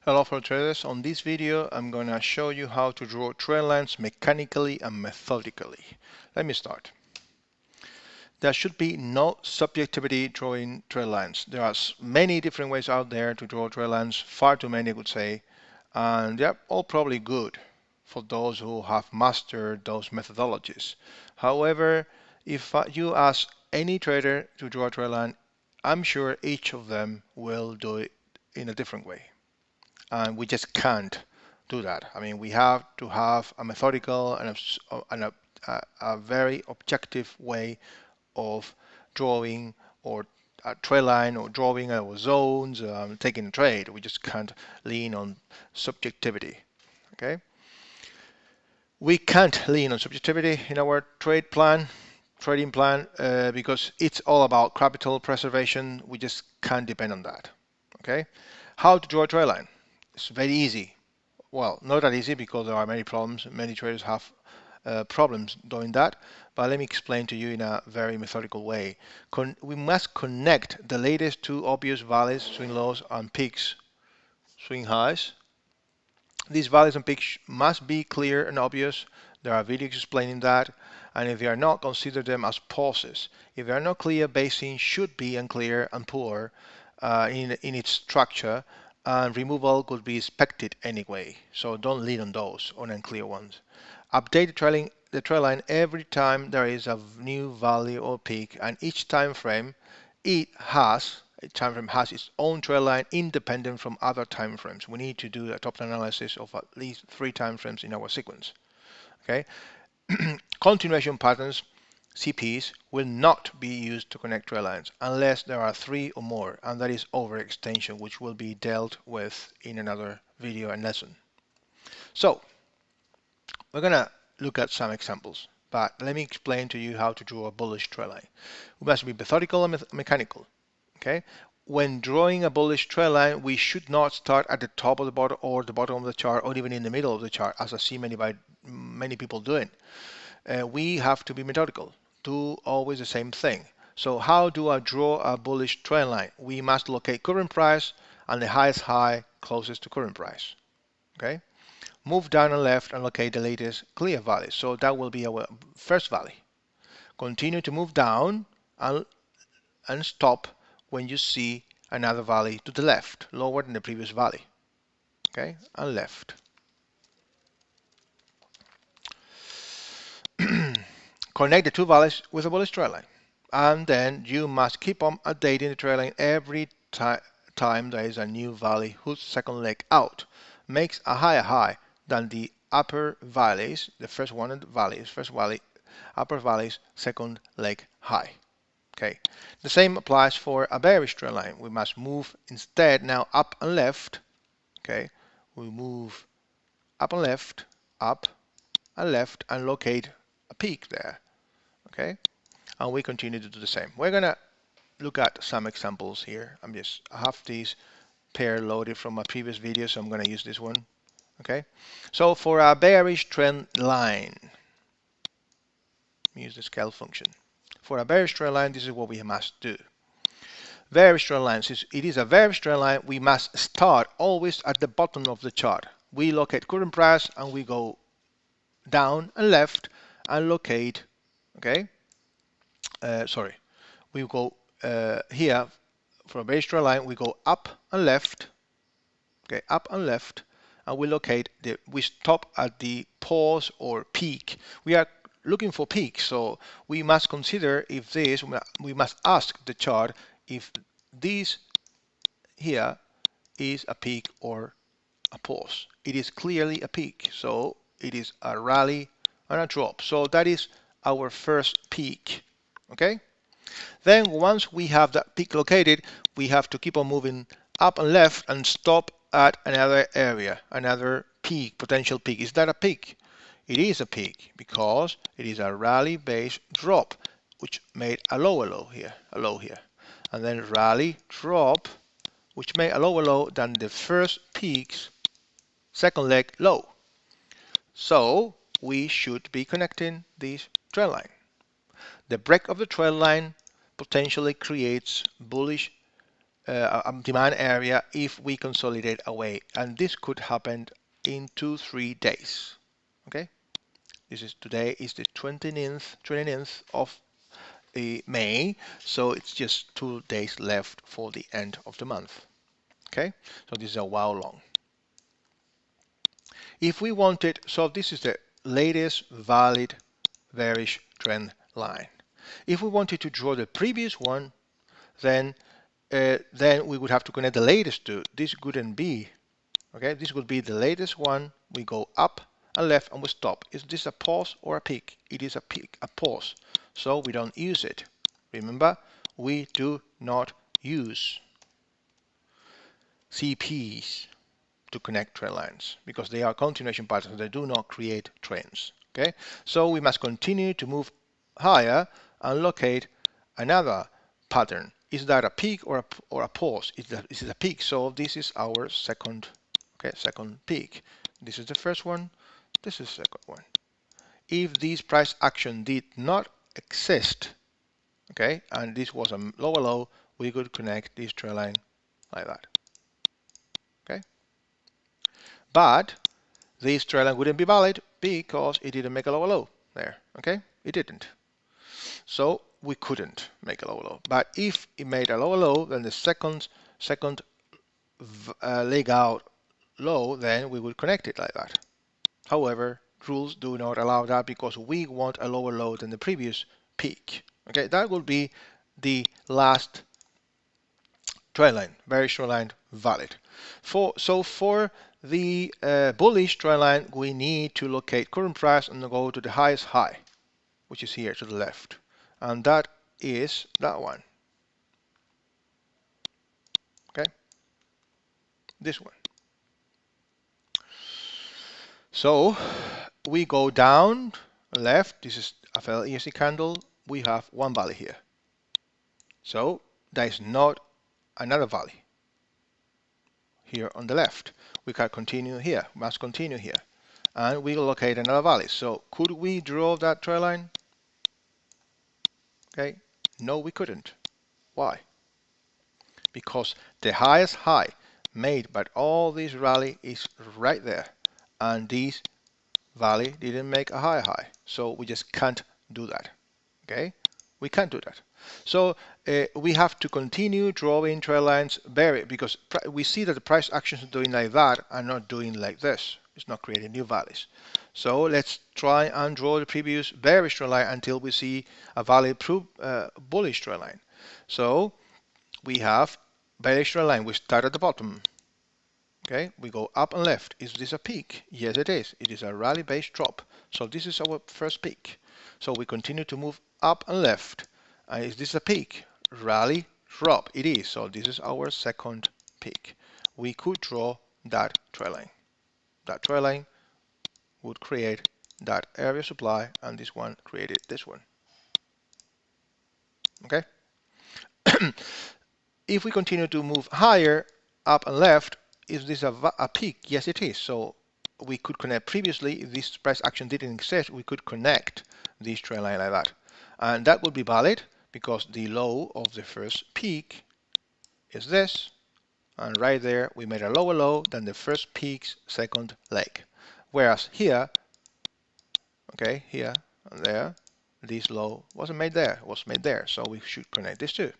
Hello fellow traders, on this video I'm going to show you how to draw trend lines mechanically and methodically. Let me start. There should be no subjectivity drawing trend lines. There are many different ways out there to draw trend lines, far too many I would say, and they're all probably good for those who have mastered those methodologies. However, if you ask any trader to draw a trend line, I'm sure each of them will do it in a different way. And we just can't do that. I mean, we have to have a methodical and a very objective way of drawing or a trade line or drawing our zones, taking a trade. We just can't lean on subjectivity. Okay, we can't lean on subjectivity in our trading plan, because it's all about capital preservation. We just can't depend on that. Okay, how to draw a trade line? It's very easy. Well, not that easy because there are many problems. Many traders have problems doing that. But let me explain to you in a very methodical way. We must connect the latest two obvious valleys, swing lows, and peaks, swing highs. These valleys and peaks must be clear and obvious. There are videos explaining that. And if they are not, consider them as pauses. If they are not clear, basing should be unclear and poor in its structure, and removal could be expected anyway. So don't lean on those, on unclear ones. Update the trend line every time there is a new valley or peak, and each time frame has its own trend line independent from other time frames. We need to do a top analysis of at least 3 time frames in our sequence. Okay. Continuation patterns, CPs, will not be used to connect trend lines unless there are 3 or more, and that is overextension, which will be dealt with in another video and lesson. So we're going to look at some examples, but let me explain to you how to draw a bullish trend line. We must be methodical and mechanical. Okay, when drawing a bullish trend line, we should not start at the top of the bottom or the bottom of the chart, or even in the middle of the chart, as I see many people doing. We have to be methodical, do always the same thing. So how do I draw a bullish trend line? We must locate current price and the highest high closest to current price. Okay, move down and left and locate the latest clear valley. So that will be our first valley. Continue to move down and stop when you see another valley to the left, lower than the previous valley. Okay, and left. Connect the two valleys with a bullish trend line, and then you must keep on updating the trend line every time there is a new valley whose second leg out makes a higher high than the upper valleys, the first one in the valleys, upper valley's second leg high. Okay, the same applies for a bearish trend line. We must move instead now up and left. Okay, we move up and left, and locate a peak there. Okay, and we continue to do the same. We're gonna look at some examples here. I have these pair loaded from my previous video, so I'm gonna use this one. Okay, so for a bearish trend line, use the scale function. For a bearish trend line, this is what we must do. Bearish trend line, since it is a bearish trend line, we must start always at the bottom of the chart. We locate current price and we go down and left and locate, okay, we go here for a bearish trend line, we go up and left, okay, up and left, and we stop at the pause or peak. We are looking for peaks, so we must consider if we must ask the chart if this here is a peak or a pause. It is clearly a peak, so it is a rally and a drop. So that is our first peak. Okay, then once we have that peak located, we have to keep on moving up and left and stop at another area, another peak, potential peak. Is that a peak? It is a peak because it is a rally based drop which made a lower low here, and then rally drop which made a lower low than the first peak's second leg low. So we should be connecting this trend line. The break of the trend line potentially creates bullish demand area if we consolidate away, and this could happen in 2-3 days. Okay, today is the 29th of May, so it's just 2 days left for the end of the month. Okay, so this is a while long. If we wanted, so this is the latest valid bearish trend line. If we wanted to draw the previous one, then we would have to connect the latest to. This couldn't be. Okay, this would be the latest one. We go up and left and we stop. Is this a pause or a peak? It is a peak, a pause. So we don't use it. Remember, we do not use CPs to connect trend lines because they are continuation patterns. They do not create trends. Okay, so we must continue to move higher and locate another pattern. Is that a peak or a pause? This is a peak, so this is our second peak. This is the first one, this is the second one. If this price action did not exist, okay, and this was a lower low, we could connect this trend line like that. Okay, but this trend line wouldn't be valid because it didn't make a lower low there. Okay, it didn't. So we couldn't make a lower low. But if it made a lower low, then the second leg out low, then we would connect it like that. However, rules do not allow that because we want a lower low than the previous peak. Okay, that will be the last trend line, bearish trend line valid. For the bullish trend line, we need to locate current price and go to the highest high, which is here to the left, and that is that one. Okay, this one. So we go down left. This is a FLESC candle. We have one valley here. So there is not another valley here on the left. We can continue here. Must continue here, and we will locate another valley. So could we draw that trend line? Okay, no, we couldn't. Why? Because the highest high made by all this rally is right there, and this valley didn't make a high, so we just can't do that. Okay, we can't do that. So we have to continue drawing trend lines because we see that the price actions are doing like that and not doing like this. It's not creating new valleys. So let's try and draw the previous bearish trend line until we see a valid bullish trend line. So we have bearish trend line. We start at the bottom. Okay, we go up and left. Is this a peak? Yes, it is. It is a rally-based drop. So this is our first peak. So we continue to move up and left. Is this a peak? Rally, drop. It is. So this is our second peak. We could draw that trend line. That trend line would create that area supply, and this one created this one. Okay. If we continue to move higher, up and left, is this a peak? Yes, it is. So we could connect previously. If this price action didn't exist, we could connect this trend line like that, and that would be valid because the low of the first peak is this, and right there we made a lower low than the first peak's second leg. Whereas here, okay, here and there, this low wasn't made there, it was made there, so we should connect these two.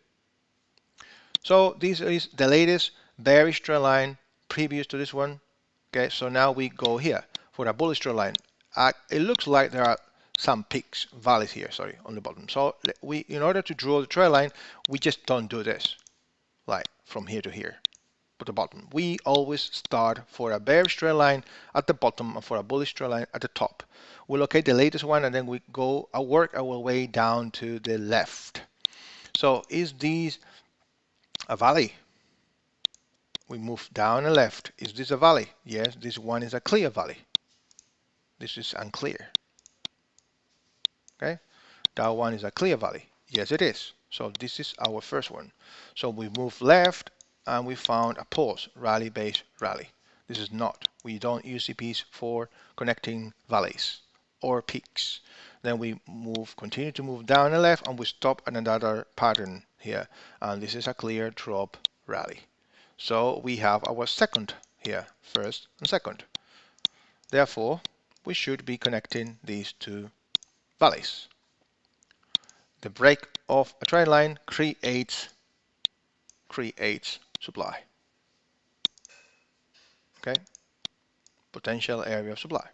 So this is the latest bearish trend line previous to this one. Okay, so now we go here for a bullish trend line. It looks like there are some peaks, valleys here, sorry, on the bottom. So in order to draw the trend line, we just don't do this, like from here to here, at the bottom. We always start for a bearish trend line at the bottom and for a bullish trend line at the top. We locate the latest one and then we go work our way down to the left. So is this a valley? We move down and left. Is this a valley? Yes, this one is a clear valley. This is unclear. Okay, that one is a clear valley. Yes, it is. So this is our first one. So we move left and we found a pause, rally-based rally. This is not. We don't use CPs for connecting valleys or peaks. Then we continue to move down and left, and we stop at another pattern here. And this is a clear drop rally. So we have our second here, first and second. Therefore, we should be connecting these two valleys. The break of a trend line creates supply. Okay, potential area of supply.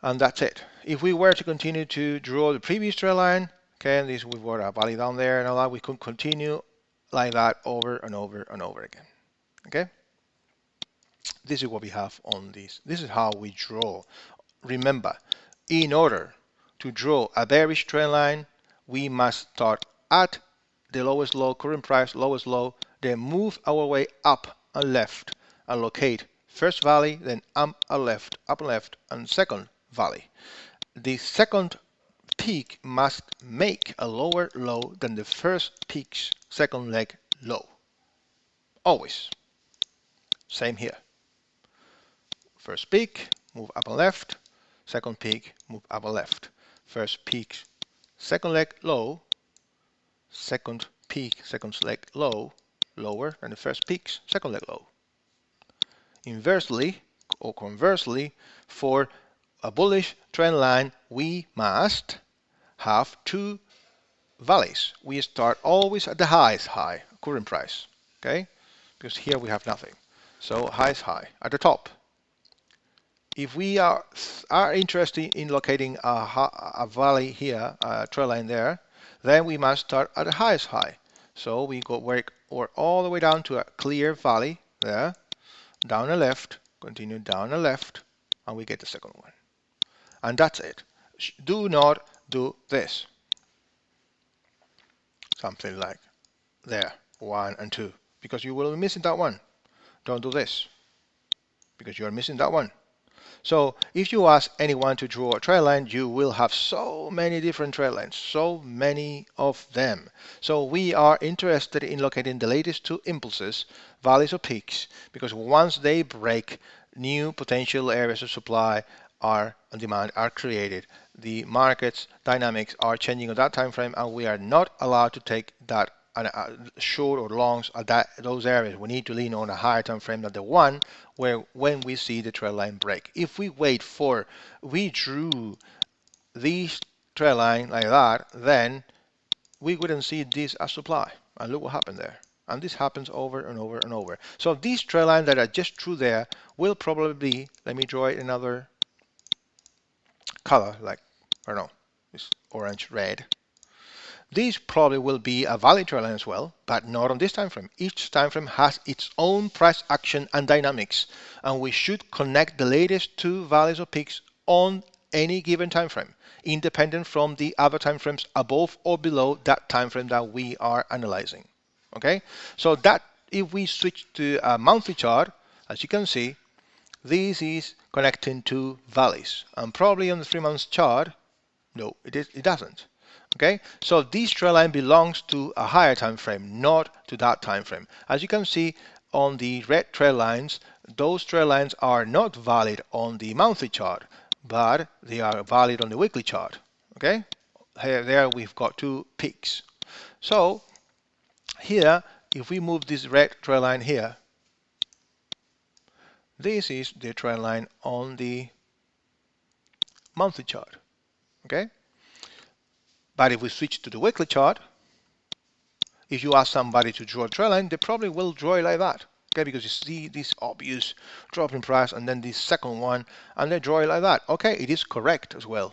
And that's it. If we were to continue to draw the previous trend line, okay, and this we've got a valley down there and all that, we could continue like that over and over and over again. Okay, this is what we have on this. This is how we draw. Remember, in order to draw a bearish trend line, we must start at the lowest low, current price, lowest low, then move our way up and left and locate first valley, then up and left, and second valley. The second peak must make a lower low than the first peak's second leg low. Always. Same here. First peak, move up and left. Second peak, move up and left. First peak, second leg low. Second peak, second leg low, lower than the first peak's second leg low. Inversely or conversely, for a bullish trend line, we must have two valleys. We start always at the highest high, current price, okay? Because here we have nothing. So highest high at the top. If we are interested in locating a valley here, a trend line there, then we must start at the highest high. So we go work or all the way down to a clear valley there, down and left, continue down and left, and we get the second one. And that's it. Do not do this. Something like there, 1 and 2, because you will be missing that one. Don't do this, because you are missing that one. So if you ask anyone to draw a trend line, you will have so many different trend lines, so many of them. So we are interested in locating the latest two impulses, valleys or peaks, because once they break, new potential areas of supply and demand are created. The market's dynamics are changing on that time frame, and we are not allowed to take that short or longs at those areas. We need to lean on a higher time frame than the one where when we see the trend line break. If we we drew this trend line like that, then we wouldn't see this as supply. And look what happened there. And this happens over and over and over. So this trend line that I just drew there will probably be, let me draw it another color, like, I don't know, this orange, red. This probably will be a valid trend line as well, but not on this time frame. Each time frame has its own price action and dynamics, and we should connect the latest two valleys or peaks on any given time frame, independent from the other time frames above or below that time frame that we are analyzing. Okay, so that if we switch to a monthly chart, as you can see, this is connecting two valleys, and probably on the 3 months chart, no, it doesn't. Okay, so this trend line belongs to a higher time frame, not to that time frame. As you can see on the red trend lines, those trend lines are not valid on the monthly chart, but they are valid on the weekly chart. Okay, there we've got two peaks. So here, if we move this red trend line here, this is the trend line on the monthly chart. Okay. But if we switch to the weekly chart, if you ask somebody to draw a trend line, they probably will draw it like that. Okay, because you see this obvious drop in price and then this second one, and they draw it like that. Okay, it is correct as well.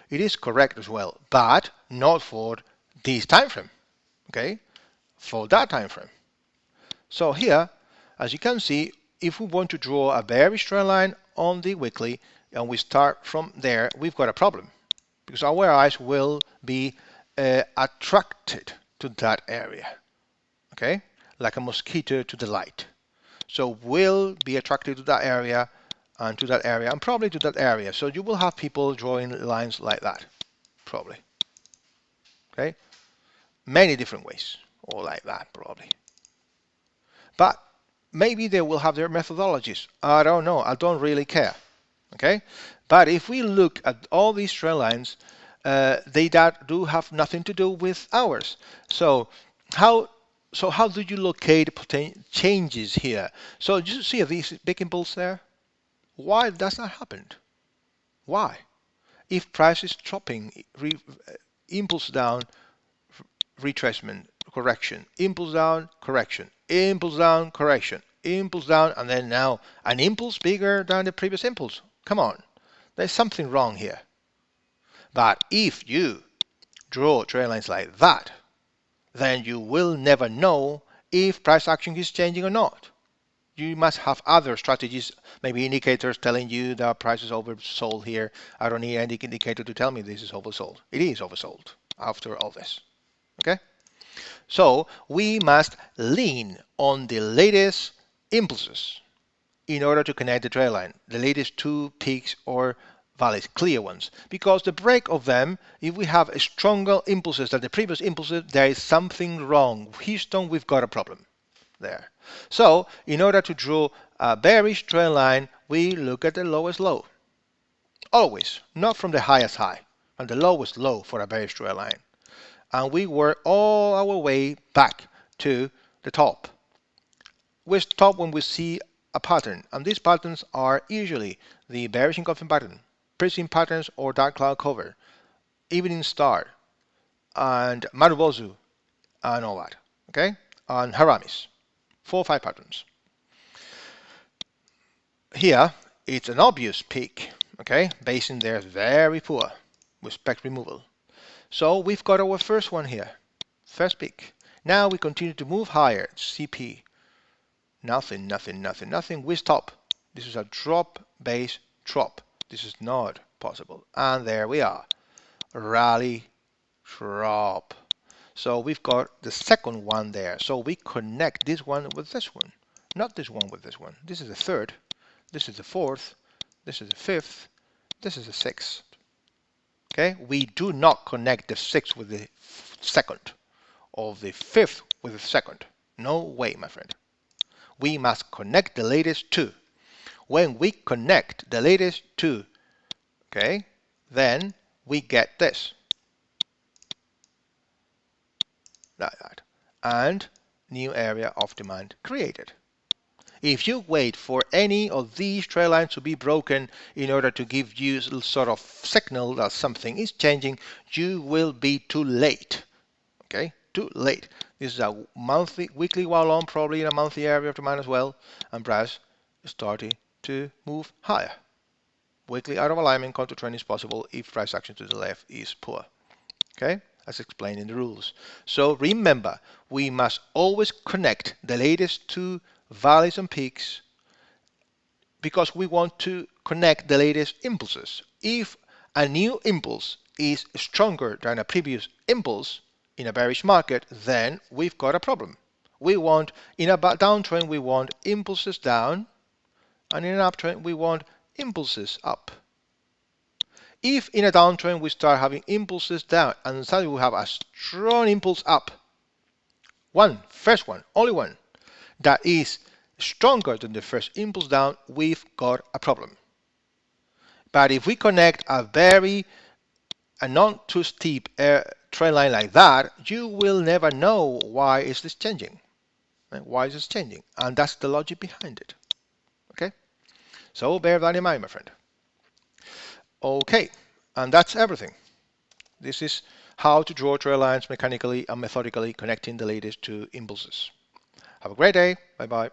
It is correct as well, but not for this time frame. Okay, for that time frame. So here, as you can see, if we want to draw a bearish trend line on the weekly and we start from there, we've got a problem, because our eyes will be attracted to that area, okay, like a mosquito to the light. So we'll be attracted to that area and to that area and probably to that area. So you will have people drawing lines like that, probably. Okay, many different ways, or like that probably. But maybe they will have their methodologies. I don't know. I don't really care. Okay, but if we look at all these trend lines, they do have nothing to do with ours. So how So how do you locate changes here? So you see these big impulse there? Why does that happen? Why? If price is dropping, impulse down, retracement, correction, impulse down, correction, impulse down, correction, impulse down, and then now an impulse bigger than the previous impulse. Come on, there's something wrong here. But if you draw trend lines like that, then you will never know if price action is changing or not. You must have other strategies, maybe indicators telling you that price is oversold here. I don't need any indicator to tell me this is oversold. It is oversold after all this. Okay? So we must lean on the latest impulses in order to connect the trend line, the latest two peaks or valleys, clear ones. Because the break of them, if we have stronger impulses than the previous impulses, there is something wrong. Houston, we've got a problem there. So in order to draw a bearish trend line, we look at the lowest low. Always, not from the highest high, and the lowest low for a bearish trend line. And we work all our way back to the top. We stop when we see a pattern, and these patterns are usually the bearish engulfing pattern, prism patterns or dark cloud cover, evening star, and Marubozu, and all that, okay? And Haramis, 4 or 5 patterns. Here, it's an obvious peak, okay? Basin there is very poor with spec removal. So we've got our first one here, first peak. Now we continue to move higher, CP. Nothing, nothing, nothing, nothing. We stop. This is a drop base drop. This is not possible. And there we are. Rally, drop. So we've got the second one there. So we connect this one with this one. Not this one with this one. This is the third. This is the fourth. This is the fifth. This is the sixth. Okay? We do not connect the sixth with the second. Or the fifth with the second. No way, my friend. We must connect the latest two. When we connect the latest two, okay, then we get this. Like that. And new area of demand created. If you wait for any of these trend lines to be broken in order to give you a sort of signal that something is changing, you will be too late. Okay? Too late. This is a monthly, weekly while on, probably in a monthly area of demand as well, and price is starting to move higher. Weekly out of alignment counter trend is possible if price action to the left is poor. Okay, as explained in the rules. So remember, we must always connect the latest two valleys and peaks because we want to connect the latest impulses. If a new impulse is stronger than a previous impulse, in a bearish market, then we've got a problem. We want, in a downtrend, we want impulses down, and in an uptrend, we want impulses up. If in a downtrend we start having impulses down, and suddenly we have a strong impulse up, first one, only one, that is stronger than the first impulse down, we've got a problem. But if we connect a not too steep trend line like that, you will never know why is this changing. Why is this changing? And that's the logic behind it. Okay? So bear that in mind, my friend. Okay, and that's everything. This is how to draw trend lines mechanically and methodically connecting the latest two impulses. Have a great day. Bye-bye.